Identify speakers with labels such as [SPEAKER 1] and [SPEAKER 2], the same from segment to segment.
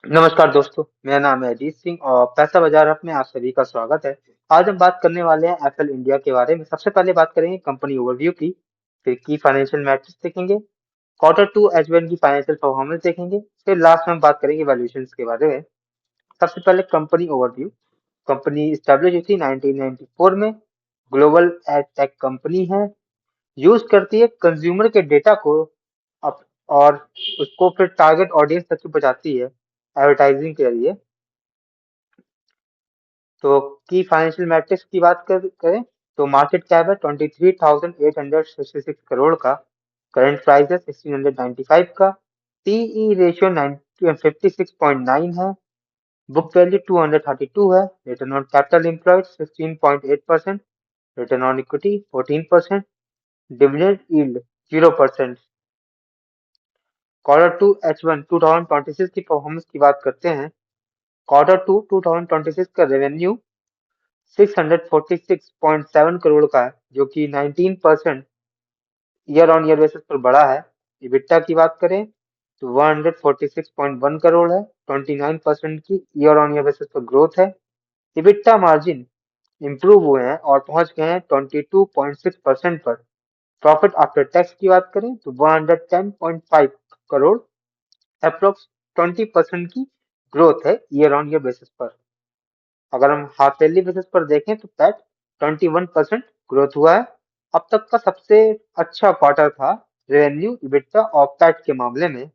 [SPEAKER 1] नमस्कार दोस्तों, मेरा नाम है अजीत सिंह और पैसा बाजार हब में आप सभी का स्वागत है। आज हम बात करने वाले हैं एफएल इंडिया के बारे में। सबसे पहले बात करेंगे कंपनी ओवरव्यू की, फिर की फाइनेंशियल मैट्रिक्स देखेंगे, क्वार्टर टू H1 की फाइनेंशियल परफॉर्मेंस देखेंगे, फिर लास्ट में हम बात करेंगे वैल्यूएशन के बारे में। सबसे पहले कंपनी ओवरव्यू। कंपनी स्टैब्लिश हुई थी 1994 में। ग्लोबल एड टेक कंपनी है। यूज करती है कंज्यूमर के डेटा को अप, और उसको फिर टारगेट ऑडियंस तक पहुंचाती है एडवर्टाइजिंग के जरिए। तो की फाइनेंशियल मैट्रिक्स की बात करें तो मार्केट कैप है 23,866 करोड़ का। करंट प्राइस है 1695 का। पीई रेशियो 56.9 है। बुक वैल्यू 232 है। Return on capital employed 16.8%। Return on equity 14%। Dividend yield 0%। Quarter two H1 2026 की परफॉर्मेंस की बात करते हैं। क्वार्टर टू 2026 का रेवेन्यू 646.7 करोड़ का है, जो कि 19% ईयर ऑन ईयर बेसिस पर बढ़ा है। इबिट्टा की बात करें तो 146.1 करोड़ है, 29% की ईयर ऑन ईयर बेसिस पर ग्रोथ है। इबिट्टा मार्जिन इंप्रूव हुए हैं और पहुंच गए हैं 22.6% पर। प्रॉफिट आफ्टर टैक्स की बात करें तो 110.5 करोड़, अप्रोक्स 20% की ग्रोथ है ईयर ऑन ईयर बेसिस पर। अगर हम हाफ ईयरली बेसिस पर देखें तो पैट 21% ग्रोथ हुआ है। अब तक का सबसे अच्छा क्वार्टर था रेवेन्यू, इबिट्टा और पैट के मामले में।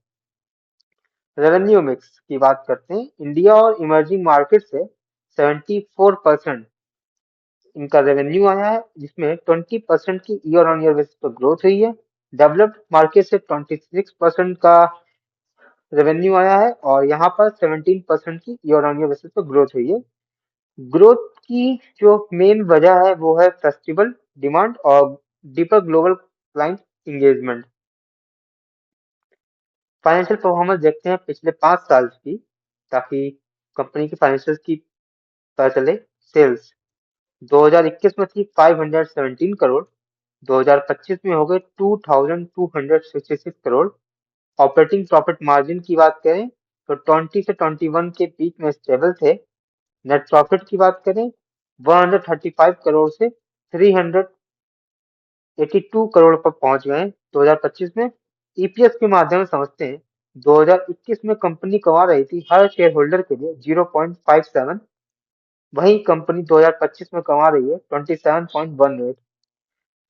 [SPEAKER 1] रेवेन्यू मिक्स की बात करते हैं। इंडिया और इमर्जिंग मार्केट से 74% इनका रेवेन्यू आया है, जिसमें 20% की ईयर ऑन ईयर बेसिस पर ग्रोथ हुई है। डेवलप्ड मार्केट से 26% का रेवेन्यू आया है और यहाँ पर 17% की ईयर ऑन ईयर बेसिस पर ग्रोथ हुई है। ग्रोथ की जो मेन वजह है वो है फेस्टिवल डिमांड और deeper global client engagement. Financial performance देखते हैं पिछले 5 साल की, ताकि कंपनी की फाइनेंशियल की पता चले। सेल्स 2021 में थी 517 करोड़, 2025 में हो गए 2266 करोड़। ऑपरेटिंग प्रॉफिट मार्जिन की बात करें तो 20 से 21 के पीक में स्टेबल थे। नेट प्रॉफिट की बात करें 135 करोड़ से 382 करोड़ पर पहुंच गए 2025 में। ईपीएस के माध्यम से समझते हैं। 2021 में कंपनी कमा रही थी हर शेयर होल्डर के लिए 0.57, वही कंपनी 2025 में कमा रही है 27.18।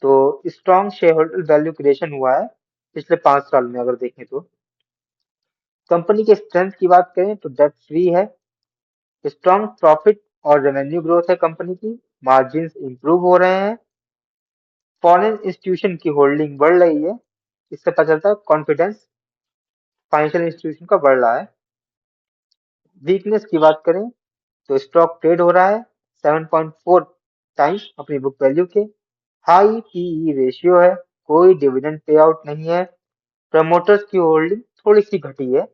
[SPEAKER 1] तो strong share holder value creation हुआ है पिछले 5 साल में अगर देखें तो। कंपनी के स्ट्रेंथ की बात करें तो डेट फ्री है। स्ट्रॉन्ग प्रॉफिट और रेवेन्यू ग्रोथ है कंपनी की। मार्जिन इंप्रूव हो रहे हैं। फॉरेन इंस्टीट्यूशन की होल्डिंग बढ़ रही है। इससे पता चलता है कॉन्फिडेंस फाइनेंशियल इंस्टीट्यूशन का बढ़ रहा है। वीकनेस की बात करें तो स्टॉक ट्रेड हो रहा है 7.4 टाइम्स अपनी बुक वैल्यू के। हाई पीई रेशियो है। कोई डिविडेंड पे आउट नहीं है। प्रमोटर्स की होल्डिंग थोड़ी सी घटी है।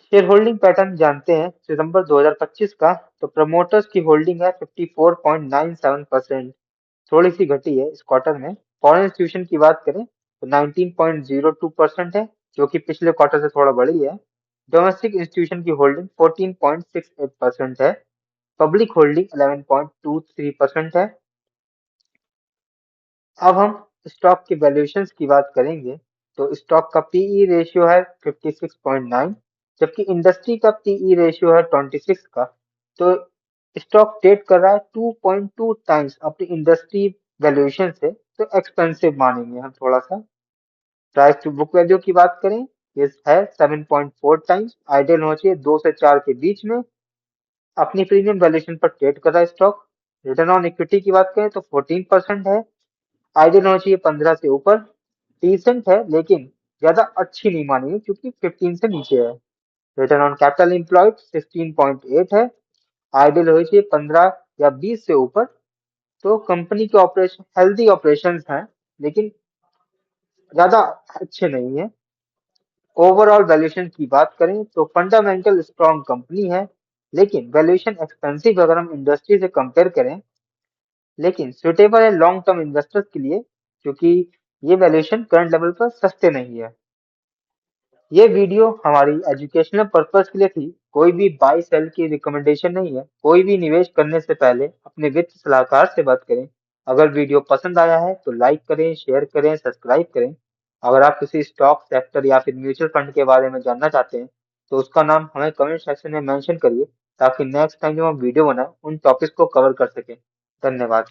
[SPEAKER 1] शेयर होल्डिंग पैटर्न जानते हैं सितंबर 2025 का। तो प्रमोटर्स की होल्डिंग है 54.97%, थोड़ी सी घटी है इस क्वार्टर में। फॉरेन इंस्टीट्यूशन की बात करें तो 19.02% है, जो कि पिछले क्वार्टर से थोड़ा बढ़ी है। डोमेस्टिक इंस्टीट्यूशन की होल्डिंग 14.68% है। पब्लिक होल्डिंग 11.23% है। अब हम स्टॉक के वैल्यूएशंस की बात करेंगे तो स्टॉक का पीई रेशियो है 56.9, जबकि इंडस्ट्री का पीई रेशियो है 26 का। तो स्टॉक ट्रेड कर रहा है 2.2 टाइम्स अपनी इंडस्ट्री वैल्यूएशन से। तो एक्सपेंसिव मानेंगे हम थोड़ा सा। प्राइस टू बुक वैल्यू की बात करें, ये है 7.4 टाइम्स। आइडियल होना चाहिए 2 से 4 के बीच में। अपनी प्रीमियम वैल्यूएशन पर ट्रेड कर रहा है स्टॉक। रिटर्न ऑन इक्विटी की बात करें तो 14% है। आइडियल होना चाहिए 15 से ऊपर। डिसेंट है लेकिन ज्यादा अच्छी नहीं मानेंगे क्योंकि 15 से नीचे है। रिटर्न ऑन कैपिटल एम्प्लॉयड 16.8 है। आइडियल होनी चाहिए 15 या 20 से ऊपर। तो कंपनी के ऑपरेशन हेल्दी ऑपरेशंस हैं, लेकिन ज्यादा अच्छे नहीं है। ओवरऑल वैल्यूएशन की बात करें तो फंडामेंटल स्ट्रॉन्ग कंपनी है, लेकिन वैल्यूएशन एक्सपेंसिव अगर हम इंडस्ट्री से कंपेयर करें। लेकिन सुटेबल है लॉन्ग टर्म इन्वेस्टर्स के लिए, क्योंकि ये वैल्यूएशन करंट लेवल पर सस्ते नहीं है। ये वीडियो हमारी एजुकेशनल पर्पस के लिए थी, कोई भी बाई सेल की रिकमेंडेशन नहीं है। कोई भी निवेश करने से पहले अपने वित्त सलाहकार से बात करें। अगर वीडियो पसंद आया है तो लाइक करें, शेयर करें, सब्सक्राइब करें। अगर आप किसी स्टॉक सेक्टर या फिर म्यूचुअल फंड के बारे में जानना चाहते हैं तो उसका नाम हमें कमेंट सेक्शन में मेंशन करिए, ताकि नेक्स्ट टाइम जब हम वीडियो बनाए उन टॉपिक्स को कवर कर सकें। धन्यवाद।